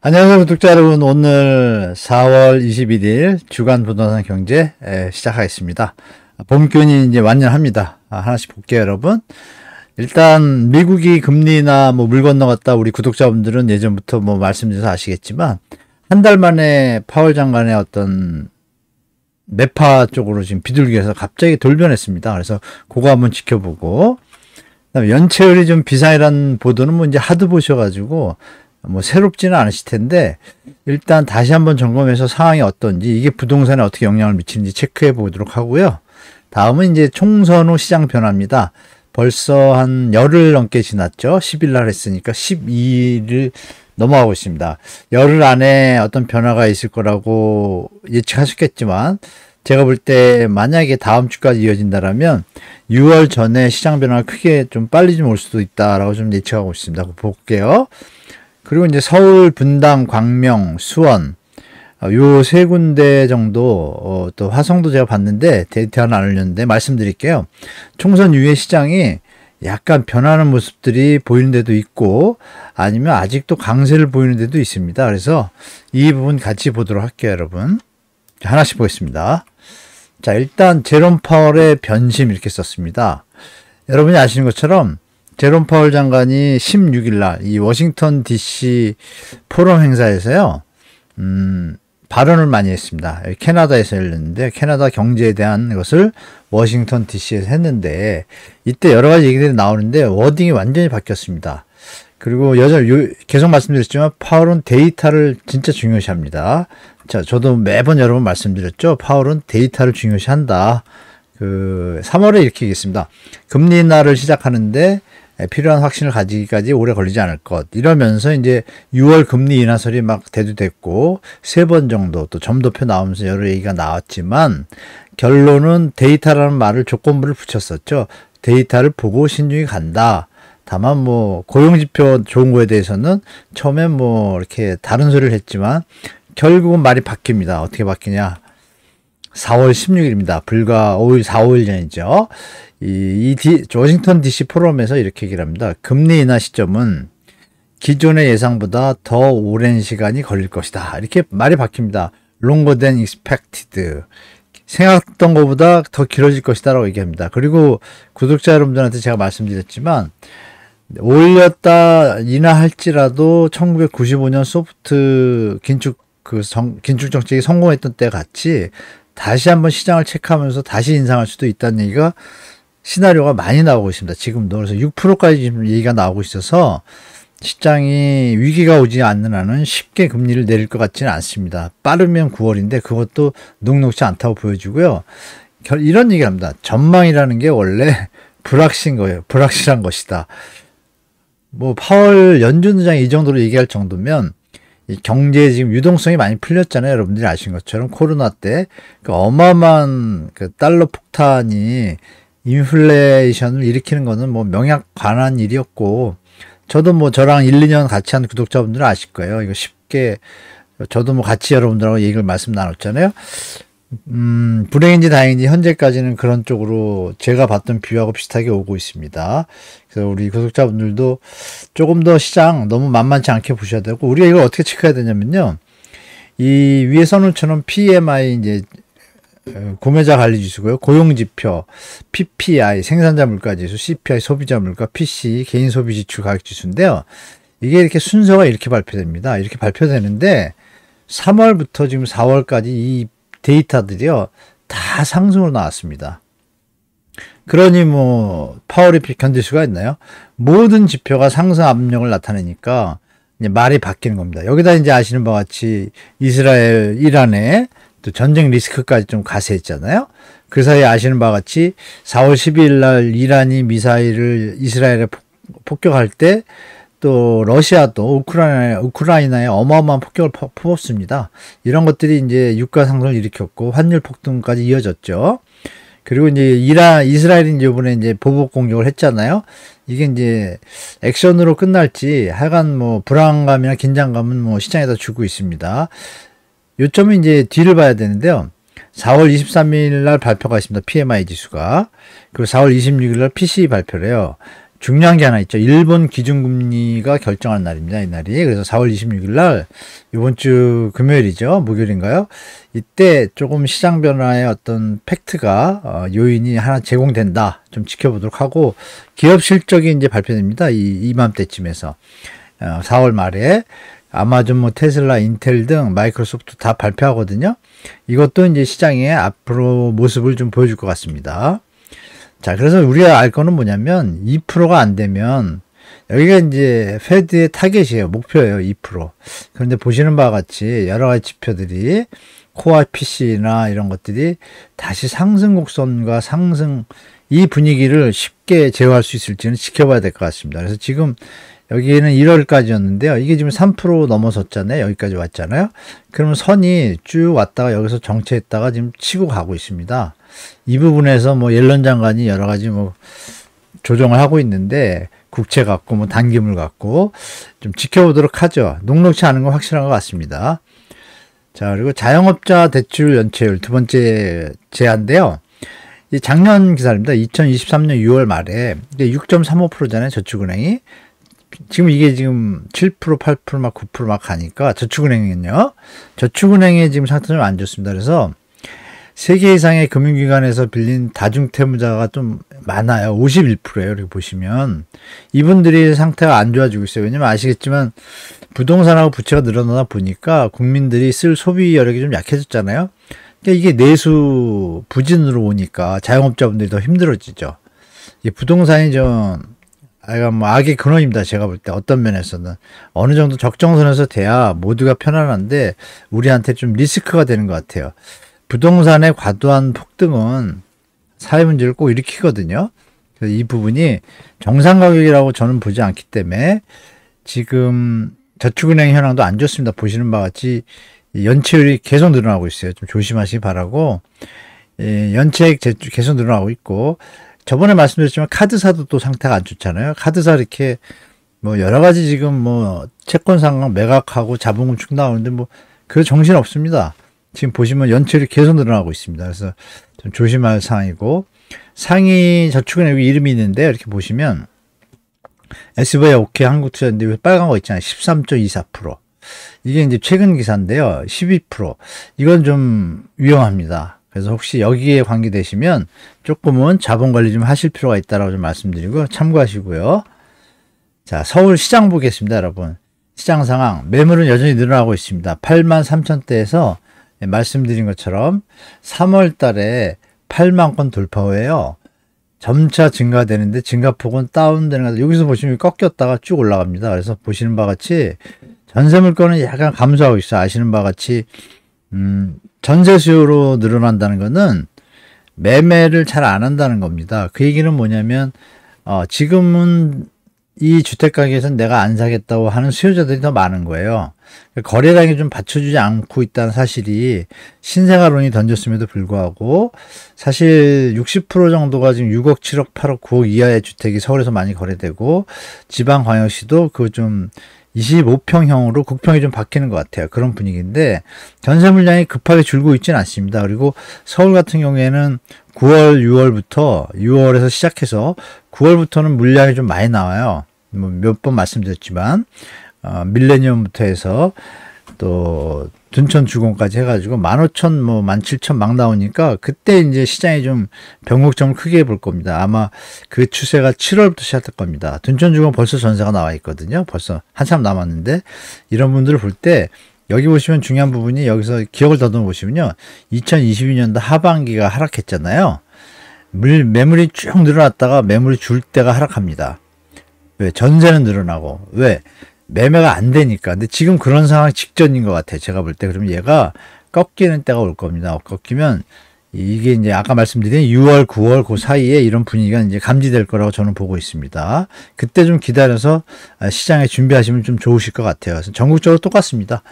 안녕하세요, 구독자 여러분. 오늘 4월 21일 주간 부동산 경제 시작하겠습니다. 봄균이 이제 완연합니다. 하나씩 볼게요, 여러분. 일단 미국이 금리나 물 건너갔다 우리 구독자분들은 예전부터 말씀드려서 아시겠지만 한 달 만에 파월 장관의 어떤 매파 쪽으로 지금 비둘기에서 갑자기 돌변했습니다. 그래서 그거 한번 지켜보고, 그다음에 연체율이 좀 비상이라는 보도는 이제 하도 보셔가지고 새롭지는 않으실 텐데, 일단 다시 한번 점검해서 상황이 어떤지, 이게 부동산에 어떻게 영향을 미치는지 체크해 보도록 하고요. 다음은 이제 총선 후 시장 변화입니다. 벌써 한 열흘 넘게 지났죠. 10일 날 했으니까 12일을 넘어가고 있습니다. 열흘 안에 어떤 변화가 있을 거라고 예측하셨겠지만, 제가 볼 때 만약에 다음 주까지 이어진다라면 6월 전에 시장 변화가 크게 좀 빨리 좀 올 수도 있다라고 좀 예측하고 있습니다. 볼게요. 그리고 이제 서울, 분당, 광명, 수원, 요 세 군데 정도, 또 화성도 제가 봤는데 데이터 하나 알렸는데 말씀드릴게요. 총선 이후에 시장이 약간 변하는 모습들이 보이는 데도 있고, 아니면 아직도 강세를 보이는 데도 있습니다. 그래서 이 부분 같이 보도록 할게요, 여러분. 하나씩 보겠습니다. 자, 일단 제롬 파월의 변심 이렇게 썼습니다. 여러분이 아시는 것처럼 제롬 파월 장관이 16일 날 이 워싱턴 DC 포럼 행사에서요, 발언을 많이 했습니다. 캐나다에서 열렸는데, 캐나다 경제에 대한 것을 워싱턴 DC에서 했는데, 이때 여러 가지 얘기들이 나오는데 워딩이 완전히 바뀌었습니다. 그리고 계속 말씀드렸지만 파월은 데이터를 진짜 중요시합니다. 자, 저도 매번 여러 번 말씀드렸죠. 파월은 데이터를 중요시한다. 3월에 이렇게 얘기했습니다. 금리 인하를 시작하는데 필요한 확신을 가지기까지 오래 걸리지 않을 것. 이러면서 이제 6월 금리 인하설이 막 대두됐고, 3번 정도 또 점도표 나오면서 여러 얘기가 나왔지만, 결론은 데이터라는 말을 조건부를 붙였었죠. 데이터를 보고 신중히 간다. 다만 고용지표 좋은 거에 대해서는 처음엔 이렇게 다른 소리를 했지만, 결국은 말이 바뀝니다. 어떻게 바뀌냐. 4월 16일입니다. 불과 5일, 4, 5일 전이죠. 워싱턴 DC 포럼에서 이렇게 얘기를 합니다. 금리 인하 시점은 기존의 예상보다 더 오랜 시간이 걸릴 것이다. 이렇게 말이 바뀝니다. Longer than expected. 생각했던 것보다 더 길어질 것이다 라고 얘기합니다. 그리고 구독자 여러분들한테 제가 말씀드렸지만, 올렸다 인하할지라도 1995년 소프트 긴축 정책이 성공했던 때 같이 다시 한번 시장을 체크하면서 다시 인상할 수도 있다는 얘기가, 시나리오가 많이 나오고 있습니다. 지금도. 그래서 6%까지 지금 얘기가 나오고 있어서 시장이 위기가 오지 않는 한은 쉽게 금리를 내릴 것 같지는 않습니다. 빠르면 9월인데 그것도 녹록지 않다고 보여지고요. 이런 얘기를 합니다. 전망이라는 게 원래 불확실한 것이다. 파월 연준 의장이 이 정도로 얘기할 정도면, 이 경제에 지금 유동성이 많이 풀렸잖아요. 여러분들이 아시는 것처럼 코로나 때 어마어마한 달러 폭탄이 인플레이션을 일으키는 거는 명약관한 일이었고, 저도 저랑 1, 2년 같이 한 구독자분들은 아실 거예요. 이거 쉽게, 저도 같이 여러분들하고 얘기를 말씀 나눴잖아요. 불행인지 다행인지 현재까지는 그런 쪽으로 제가 봤던 뷰하고 비슷하게 오고 있습니다. 그래서 우리 구독자분들도 조금 더 시장 너무 만만치 않게 보셔야 되고, 우리가 이걸 어떻게 체크해야 되냐면요. 이 위에 써놓은 PMI 이제 구매자 관리 지수고요. 고용지표, PPI, 생산자 물가 지수, CPI, 소비자 물가, PC, 개인 소비 지출 가격 지수인데요. 이게 이렇게 순서가 이렇게 발표됩니다. 이렇게 발표되는데 3월부터 지금 4월까지 이 데이터들이요, 다 상승으로 나왔습니다. 그러니 파월이 견딜 수가 있나요? 모든 지표가 상승 압력을 나타내니까 이제 말이 바뀌는 겁니다. 여기다 이제 아시는 바와 같이 이스라엘, 이란에 또 전쟁 리스크까지 좀 가세했잖아요. 그 사이에 아시는 바와 같이 4월 12일 날 이란이 미사일을 이스라엘에 폭격할 때, 또 러시아도 우크라이나에 어마어마한 폭격을 퍼붓습니다. 이런 것들이 이제 유가 상승을 일으켰고 환율 폭등까지 이어졌죠. 그리고 이제 이스라엘이 이제 이번에 이제 보복 공격을 했잖아요. 이게 이제 액션으로 끝날지 하여간 불안감이나 긴장감은 시장에다 주고 있습니다. 요점은 이제 뒤를 봐야 되는데요. 4월 23일 날 발표가 있습니다. PMI 지수가. 그리고 4월 26일 날 PCE 발표래요. 중요한 게 하나 있죠. 일본 기준금리가 결정한 날입니다. 이날이. 그래서 4월 26일 날 이번 주 금요일이죠. 목요일인가요? 이때 조금 시장 변화의 어떤 팩트가 요인이 하나 제공된다. 좀 지켜보도록 하고 기업 실적이 이제 발표됩니다. 이맘때쯤에서 4월 말에 아마존, 뭐 테슬라, 인텔 등 마이크로소프트 다 발표하거든요. 이것도 이제 시장의 앞으로 모습을 좀 보여줄 것 같습니다. 자, 그래서 우리가 알 거는 뭐냐면 2%가 안 되면 여기가 이제 페드의 타겟이에요. 목표예요. 2%. 그런데 보시는 바와 같이 여러 가지 지표들이 코어 PC나 이런 것들이 다시 상승 곡선과 상승 이 분위기를 쉽게 제어할 수 있을지는 지켜봐야 될 것 같습니다. 그래서 지금 여기는 1월까지였는데요. 이게 지금 3% 넘어섰잖아요. 여기까지 왔잖아요. 그러면 선이 쭉 왔다가 여기서 정체했다가 지금 치고 가고 있습니다. 이 부분에서 뭐 옐런 장관이 여러 가지 뭐 조정을 하고 있는데 국채 갖고 뭐 단기물 갖고 좀 지켜보도록 하죠. 녹록치 않은 건 확실한 것 같습니다. 자, 그리고 자영업자 대출 연체율 두 번째 제한인데요. 이 작년 기사입니다. 2023년 6월 말에 6.35%잖아요. 저축은행이. 지금 이게 지금 7%, 8%, 막 9% 막 가니까 저축은행은요. 저축은행의 지금 상태는 좀 안 좋습니다. 그래서 3개 이상의 금융기관에서 빌린 다중채무자가 좀 많아요. 51%예요. 이렇게 보시면. 이분들이 상태가 안 좋아지고 있어요. 왜냐면 아시겠지만 부동산하고 부채가 늘어나다 보니까 국민들이 쓸 소비 여력이 좀 약해졌잖아요. 그러니까 이게 내수 부진으로 오니까 자영업자분들이 더 힘들어지죠. 이 부동산이 좀 뭐 악의 근원입니다. 제가 볼 때 어떤 면에서는 어느 정도 적정선에서 돼야 모두가 편안한데 우리한테 좀 리스크가 되는 것 같아요. 부동산의 과도한 폭등은 사회 문제를 꼭 일으키거든요. 그래서 이 부분이 정상 가격이라고 저는 보지 않기 때문에 지금 저축은행 현황도 안 좋습니다. 보시는 바와 같이 연체율이 계속 늘어나고 있어요. 좀 조심하시기 바라고. 연체액 계속 늘어나고 있고 저번에 말씀드렸지만 카드사도 또 상태가 안 좋잖아요. 카드사 이렇게 뭐 여러 가지 지금 뭐 채권 상각 매각하고 자본금 축 나오는데 뭐 그 정신 없습니다. 지금 보시면 연체율이 계속 늘어나고 있습니다. 그래서 좀 조심할 사항이고 상위 저축은행 여기 이름이 있는데 이렇게 보시면 SBI OK 한국투자인데 빨간 거 있잖아요. 13.24%. 이게 이제 최근 기사인데요. 12%. 이건 좀 위험합니다. 그래서 혹시 여기에 관계되시면 조금은 자본 관리 좀 하실 필요가 있다라고 좀 말씀드리고 참고하시고요. 자, 서울 시장 보겠습니다, 여러분. 시장 상황. 매물은 여전히 늘어나고 있습니다. 83,000대에서 말씀드린 것처럼 3월 달에 8만 건 돌파 후에요. 점차 증가되는데 증가폭은 다운되는 것 같아요. 여기서 보시면 꺾였다가 쭉 올라갑니다. 그래서 보시는 바와 같이 전세 물건은 약간 감소하고 있어요. 아시는 바와 같이 전세 수요로 늘어난다는 것은 매매를 잘 안 한다는 겁니다. 그 얘기는 뭐냐면 지금은 이 주택가격에서는 내가 안 사겠다고 하는 수요자들이 더 많은 거예요. 거래량이 좀 받쳐주지 않고 있다는 사실이 신생아론이 던졌음에도 불구하고 사실 60% 정도가 지금 6억, 7억, 8억, 9억 이하의 주택이 서울에서 많이 거래되고 지방광역시도 그 좀 25평형으로 국평이 좀 바뀌는 것 같아요. 그런 분위기인데 전세 물량이 급하게 줄고 있지는 않습니다. 그리고 서울 같은 경우에는 9월, 6월부터 6월에서 시작해서 9월부터는 물량이 좀 많이 나와요. 몇 번 말씀드렸지만 밀레니엄부터 해서 또 둔촌 주공까지 해가지고 15,000, 뭐 17,000 막 나오니까 그때 이제 시장이 좀 변곡점을 크게 볼 겁니다. 아마 그 추세가 7월부터 시작될 겁니다. 둔촌 주공 벌써 전세가 나와 있거든요. 벌써 한참 남았는데 이런 분들을 볼 때 여기 보시면 중요한 부분이 여기서 기억을 더듬어 보시면요. 2022년도 하반기가 하락했잖아요. 매물이 쭉 늘어났다가 매물이 줄 때가 하락합니다. 왜? 전세는 늘어나고. 왜? 매매가 안 되니까. 근데 지금 그런 상황 직전인 것 같아요. 제가 볼 때. 그러면 얘가 꺾이는 때가 올 겁니다. 꺾이면 이게 이제 아까 말씀드린 6월, 9월 그 사이에 이런 분위기가 이제 감지될 거라고 저는 보고 있습니다. 그때 좀 기다려서 시장에 준비하시면 좀 좋으실 것 같아요. 그래서 전국적으로 똑같습니다.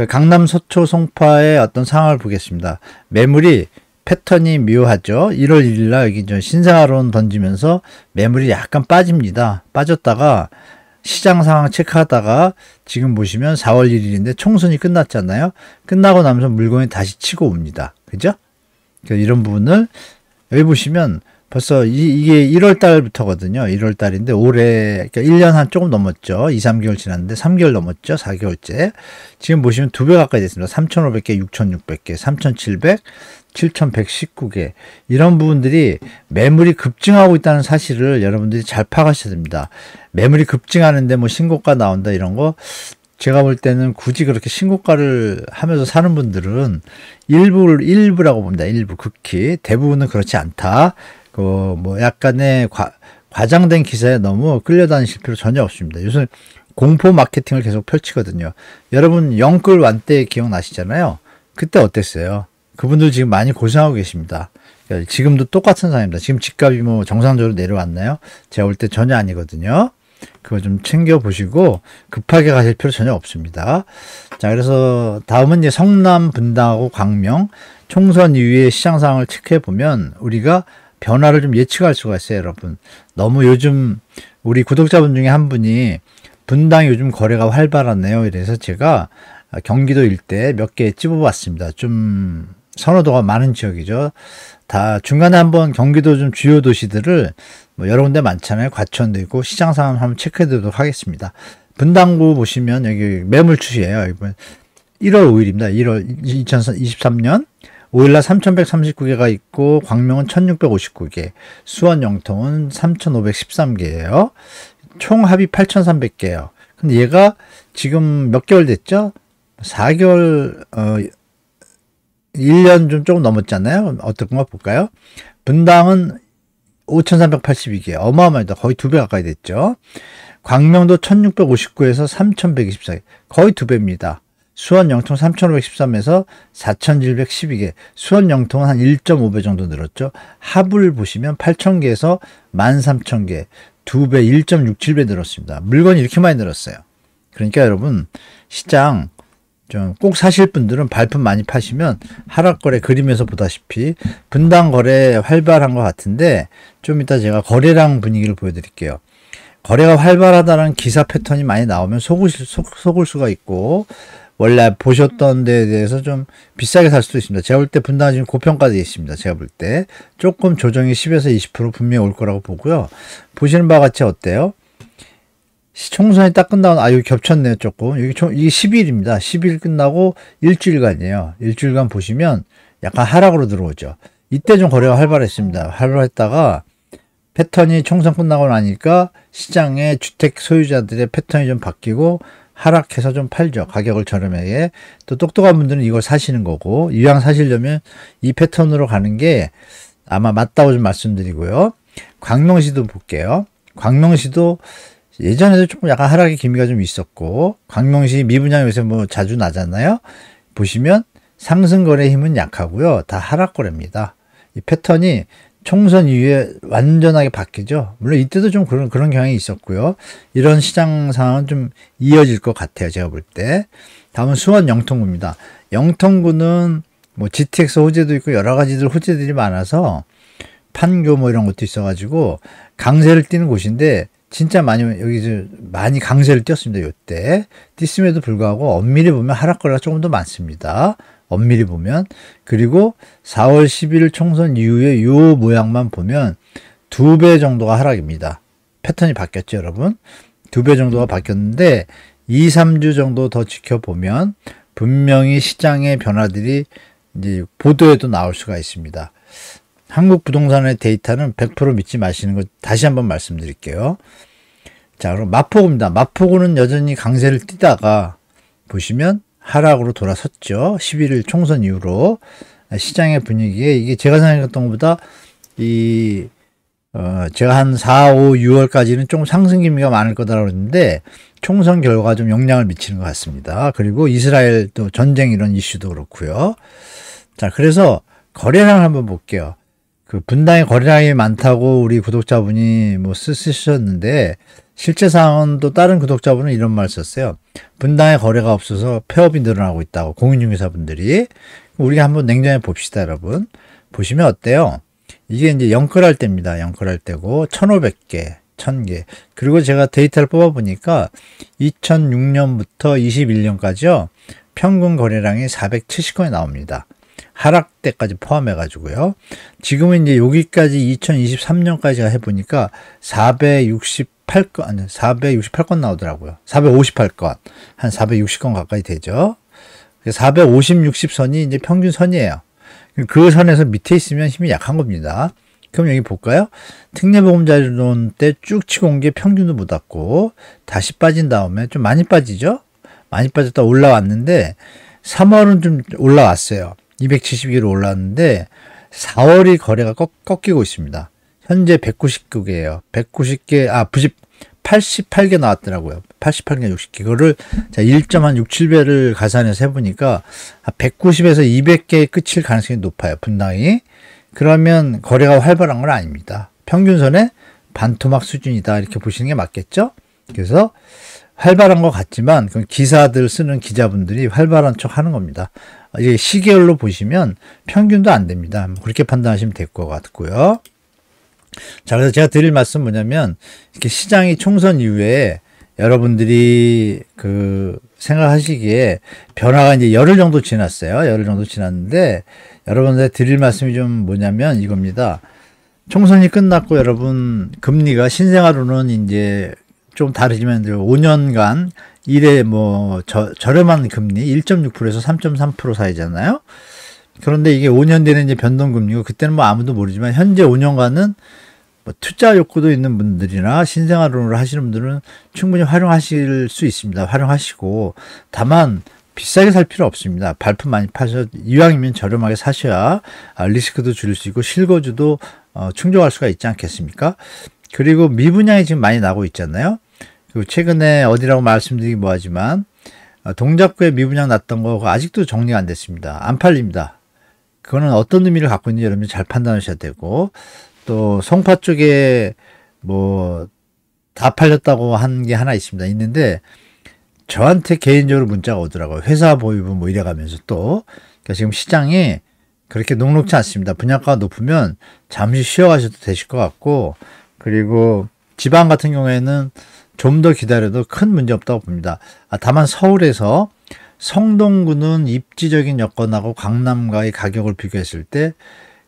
강남, 서초, 송파의 어떤 상황을 보겠습니다. 매물이 패턴이 묘하죠. 1월 1일 날 여기 신생아론 던지면서 매물이 약간 빠집니다. 빠졌다가 시장 상황 체크하다가 지금 보시면 4월 1일인데 총선이 끝났잖아요. 끝나고 나면서 물건이 다시 치고 옵니다. 그죠? 이런 부분을 여기 보시면 벌써 이게 1월 달부터거든요. 1월 달인데 올해 그러니까 1년 한 조금 넘었죠. 2, 3개월 지났는데 3개월 넘었죠. 4개월째. 지금 보시면 2배 가까이 됐습니다. 3,500개, 6,600개, 3,700, 7,119개. 이런 부분들이 매물이 급증하고 있다는 사실을 여러분들이 잘 파악하셔야 됩니다. 매물이 급증하는데 뭐 신고가 나온다 이런 거 제가 볼 때는 굳이 그렇게 신고가를 하면서 사는 분들은 일부라고 봅니다. 일부, 극히. 대부분은 그렇지 않다. 뭐 약간의 과장된 기사에 너무 끌려다니실 필요 전혀 없습니다. 요즘 공포 마케팅을 계속 펼치거든요. 여러분 영끌 완 때 기억나시잖아요. 그때 어땠어요? 그분들 지금 많이 고생하고 계십니다. 지금도 똑같은 상황입니다. 지금 집값이 뭐 정상적으로 내려왔나요? 제가 볼 때 전혀 아니거든요. 그거 좀 챙겨보시고 급하게 가실 필요 전혀 없습니다. 자, 그래서 다음은 이제 성남, 분당하고 광명 총선 이후의 시장 상황을 체크해보면 우리가 변화를 좀 예측할 수가 있어요, 여러분. 너무 요즘 우리 구독자분 중에 한 분이 분당이 요즘 거래가 활발하네요. 이래서 제가 경기도 일대 몇 개 찝어봤습니다. 좀 선호도가 많은 지역이죠. 다 중간에 한번 경기도 좀 주요 도시들을 뭐 여러 군데 많잖아요. 과천도 있고 시장 상황 한번 체크해보도록 하겠습니다. 분당구 보시면 여기 매물 추시예요. 이번 1월 5일입니다. 1월 2023년 5일날 3,139개가 있고 광명은 1,659개, 수원 영통은 3,513개예요. 총 합이 8,300개예요. 근데 얘가 지금 몇 개월 됐죠? 4개월 1년 좀 조금 넘었잖아요. 어떤 거 볼까요? 분당은 5,382개, 어마어마하다. 거의 2배 가까이 됐죠. 광명도 1,659에서 3,124개, 거의 2배입니다. 수원 영통 3,513에서 4,712개, 수원 영통은 한 1.5배 정도 늘었죠. 합을 보시면 8,000개에서 13,000개, 2배, 1.67배 늘었습니다. 물건이 이렇게 많이 늘었어요. 그러니까 여러분 시장 좀 꼭 사실 분들은 발품 많이 파시면 하락거래 그림에서 보다시피 분당 거래 활발한 것 같은데 좀 이따 제가 거래량 분위기를 보여드릴게요. 거래가 활발하다는 기사 패턴이 많이 나오면 속을 수가 있고 원래 보셨던 데에 대해서 좀 비싸게 살 수도 있습니다. 제가 볼 때 분당은 지금 고평가되어 있습니다. 제가 볼 때 조금 조정이 10에서 20% 분명히 올 거라고 보고요. 보시는 바와 같이 어때요? 총선이 딱 끝나고 여기 겹쳤네요. 조금 이게 10일입니다. 10일 끝나고 일주일간이에요. 일주일간 보시면 약간 하락으로 들어오죠. 이때 좀 거래가 활발했습니다. 활발했다가 패턴이 총선 끝나고 나니까 시장의 주택 소유자들의 패턴이 좀 바뀌고 하락해서 좀 팔죠. 가격을 저렴하게. 또 똑똑한 분들은 이걸 사시는 거고 이왕 사시려면 이 패턴으로 가는 게 아마 맞다고 좀 말씀드리고요. 광명시도 볼게요. 광명시도 예전에도 조금 약간 하락의 기미가 좀 있었고 광명시 미분양 요새 뭐 자주 나잖아요. 보시면 상승거래 힘은 약하고요. 다 하락거래입니다. 이 패턴이 총선 이후에 완전하게 바뀌죠. 물론 이때도 좀 그런 경향이 있었고요. 이런 시장 상황은 좀 이어질 것 같아요. 제가 볼 때. 다음은 수원 영통구입니다. 영통구는 뭐 GTX 호재도 있고 여러 가지들 호재들이 많아서 판교 뭐 이런 것도 있어가지고 강세를 띠는 곳인데 진짜 많이 강세를 띄었습니다. 이때 띄음에도 불구하고 엄밀히 보면 하락거래가 조금 더 많습니다. 엄밀히 보면. 그리고 4월 11일 총선 이후에 요 모양만 보면 2배 정도가 하락입니다. 패턴이 바뀌었죠, 여러분. 2배 정도가 바뀌었는데 2, 3주 정도 더 지켜보면 분명히 시장의 변화들이 이제 보도에도 나올 수가 있습니다. 한국 부동산의 데이터는 100% 믿지 마시는 거 다시 한번 말씀드릴게요. 자, 그럼 마포구입니다. 마포구는 여전히 강세를 띠다가 보시면 하락으로 돌아섰죠. 11일 총선 이후로 시장의 분위기에 이게 제가 생각했던 것보다 제가 한 4, 5, 6월까지는 조금 상승 기미가 많을 거다라고 그랬는데 총선 결과 좀 영향을 미치는 것 같습니다. 그리고 이스라엘 또 전쟁 이런 이슈도 그렇고요. 자, 그래서 거래량을 한번 볼게요. 그 분당에 거래량이 많다고 우리 구독자분이 뭐 쓰셨는데 실제 상황은 또 다른 구독자분은 이런 말 썼어요. 분당에 거래가 없어서 폐업이 늘어나고 있다고 공인중개사분들이. 우리가 한번 냉정해 봅시다, 여러분. 보시면 어때요? 이게 이제 영끌할 때입니다. 영끌할 때고 1,500개, 1,000개. 그리고 제가 데이터를 뽑아보니까 2006년부터 21년까지요. 평균 거래량이 470건이 나옵니다. 하락 때까지 포함해 가지고요. 지금은 이제 여기까지 2023년까지 해보니까 468건, 아니, 468건 나오더라고요. 458건. 한 460건 가까이 되죠. 450, 60선이 이제 평균선이에요. 그 선에서 밑에 있으면 힘이 약한 겁니다. 그럼 여기 볼까요? 특례보험자료론 때 쭉 치고 온 게 평균도 못 왔고, 다시 빠진 다음에 좀 많이 빠지죠? 많이 빠졌다 올라왔는데, 3월은 좀 올라왔어요. 272로 올라왔는데, 4월이 거래가 꺾이고 있습니다. 현재 190개예요. 88개 나왔더라고요. 88개, 60개. 그거를 1.67배를 가산해서 해보니까 190에서 200개의 끝일 가능성이 높아요. 분당이. 그러면 거래가 활발한 건 아닙니다. 평균선의 반토막 수준이다. 이렇게 보시는 게 맞겠죠? 그래서 활발한 것 같지만 그 기사들 쓰는 기자분들이 활발한 척 하는 겁니다. 이게 시계열로 보시면 평균도 안 됩니다. 그렇게 판단하시면 될 것 같고요. 자, 그래서 제가 드릴 말씀 뭐냐면, 이렇게 시장이 총선 이후에 여러분들이 생각하시기에 변화가 이제 열흘 정도 지났어요. 열흘 정도 지났는데, 여러분들 드릴 말씀이 좀 뭐냐면 이겁니다. 총선이 끝났고 여러분 금리가 신생아로는 이제 좀 다르지만 5년간 1회 저렴한 금리 1.6%에서 3.3% 사이잖아요. 그런데 이게 5년 뒤는 이제 변동금리고 그때는 아무도 모르지만 현재 5년간은 투자 욕구도 있는 분들이나 신생아론을 하시는 분들은 충분히 활용하실 수 있습니다. 활용하시고 다만 비싸게 살 필요 없습니다. 발품 많이 파셔 이왕이면 저렴하게 사셔야 리스크도 줄일 수 있고 실거주도 충족할 수가 있지 않겠습니까? 그리고 미분양이 지금 많이 나고 있잖아요. 그리고 최근에 어디라고 말씀드리기 뭐하지만 동작구에 미분양 났던 거 아직도 정리가 안 됐습니다. 안 팔립니다. 그거는 어떤 의미를 갖고 있는지 여러분이 잘 판단하셔야 되고 또 송파 쪽에 다 팔렸다고 한 게 하나 있는데 저한테 개인적으로 문자가 오더라고요. 회사 보유분 이래가면서 또 그러니까 지금 시장이 그렇게 녹록지 않습니다. 분양가가 높으면 잠시 쉬어가셔도 되실 것 같고 그리고 지방 같은 경우에는 좀 더 기다려도 큰 문제 없다고 봅니다. 다만 서울에서 성동구는 입지적인 여건하고 강남과의 가격을 비교했을 때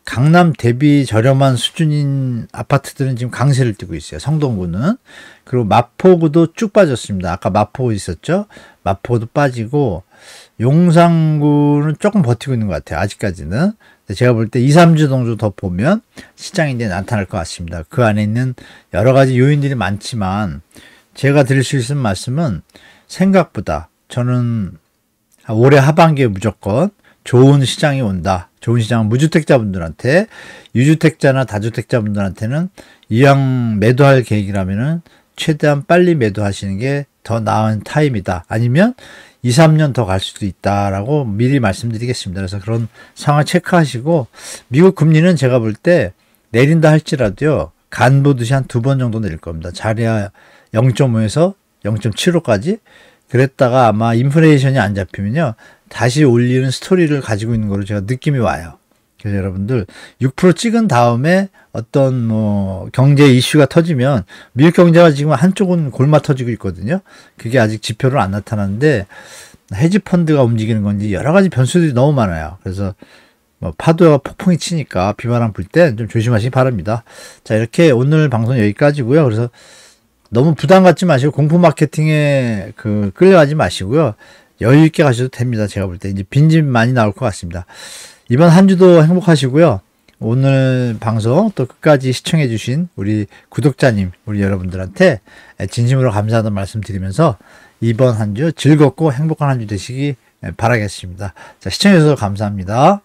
강남 대비 저렴한 수준인 아파트들은 지금 강세를 띠고 있어요. 성동구는. 그리고 마포구도 쭉 빠졌습니다. 아까 마포구 있었죠? 마포구도 빠지고 용산구는 조금 버티고 있는 것 같아요. 아직까지는. 제가 볼 때 2, 3주 정도 더 보면 시장이 이제 나타날 것 같습니다. 그 안에 있는 여러 가지 요인들이 많지만 제가 드릴 수 있는 말씀은 생각보다 저는 올해 하반기에 무조건 좋은 시장이 온다. 좋은 시장은 무주택자분들한테 유주택자나 다주택자분들한테는 이왕 매도할 계획이라면은 최대한 빨리 매도하시는 게 더 나은 타임이다. 아니면 2, 3년 더 갈 수도 있다라고 미리 말씀드리겠습니다. 그래서 그런 상황 체크하시고 미국 금리는 제가 볼 때 내린다 할지라도요. 간 보듯이 한 2번 정도 내릴 겁니다. 잘해야 0.5에서 0.75까지 그랬다가 아마 인플레이션이 안 잡히면요. 다시 올리는 스토리를 가지고 있는 거로 제가 느낌이 와요. 그래서 여러분들 6% 찍은 다음에 어떤 경제 이슈가 터지면 미국 경제가 지금 한쪽은 골마 터지고 있거든요. 그게 아직 지표로 안 나타나는데 헤지펀드가 움직이는 건지 여러 가지 변수들이 너무 많아요. 그래서 파도가 폭풍이 치니까 비바람 불 때 좀 조심하시기 바랍니다. 자, 이렇게 오늘 방송 여기까지고요. 그래서 너무 부담 갖지 마시고 공포 마케팅에 끌려가지 마시고요. 여유 있게 가셔도 됩니다. 제가 볼 때 이제 빈집 많이 나올 것 같습니다. 이번 한 주도 행복하시고요. 오늘 방송 또 끝까지 시청해 주신 우리 구독자님, 우리 여러분들한테 진심으로 감사하다는 말씀 드리면서 이번 한 주 즐겁고 행복한 한 주 되시기 바라겠습니다. 자, 시청해 주셔서 감사합니다.